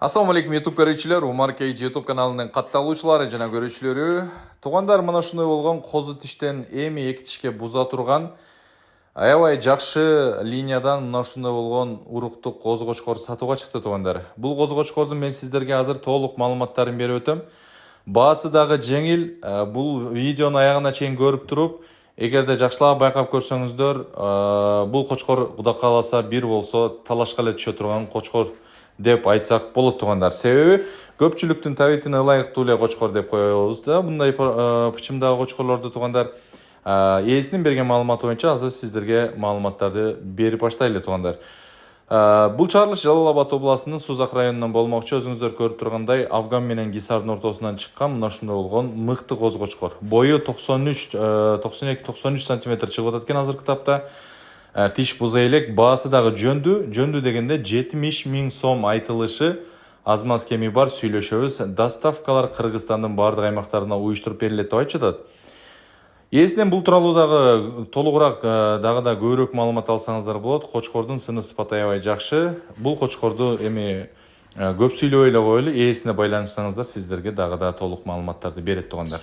Assalamu alaikum YouTube көрүүчүлөр, Умар Кейж YouTube каналынын катталуучулары жана көрүүчүлөрү. Туугандар, мына ушундай болгон козу тиштен эми эки тишке буза турган аябай жакшы линиядан мына ушундай болгон уруктук козу кочкор сатууга чыкты туугандар. Бул козу кочкордун мен сиздерге азыр толук маалыматтарын берип өтөм. Баасы дагы жеңил. Бул видеонун аягына чейин көрүп туруп, эгерде жакшылап байкап көрсөңүздөр, бул кочкор Кудай кааласа бир болсо талашка эле түшө турган кочкор деп айтсак болот туугандар. Себеби көпчүлүктүн табитине ылайыктуу эле кочкор деп коебуз да. Мындай пычымдагы кочкорлорду туугандар ээсинин берген маалыматы боюнча азыр сиздерге маалыматтарды берип баштайлы туугандар. Бул чыгарылыш Жалал Абад областынын Сузак районунан болмокчу. Өзүңүздөр көрүп тургандай, Афган менен Гисардын ортосунан чыккан мына ушундай болгон мыкты козу кочкор. Бою 92-93 сантиметр чыгып атат экен азыркы тапта. Тиш буза элек, баасы дагы жөндүү дегенде 70 000 сом айтылышы, аз маз кеми бар сүйлөшөбүз. Доставкалар Кыргызстандын бардык аймактарына уюштуруп берилет деп айтып жатат. Ээсинен бул тууралуу дагы толугураак дагы да көбүрөөк маалымат алсаңыздар болот. Кочкордун сыны сыпаты аябай жакшы. Бул кочкорду эми көп сүйлөбөй эле коелу, ээсине байланышсаңыздар сиздерге дагы да толук маалыматтарды берет туугандар.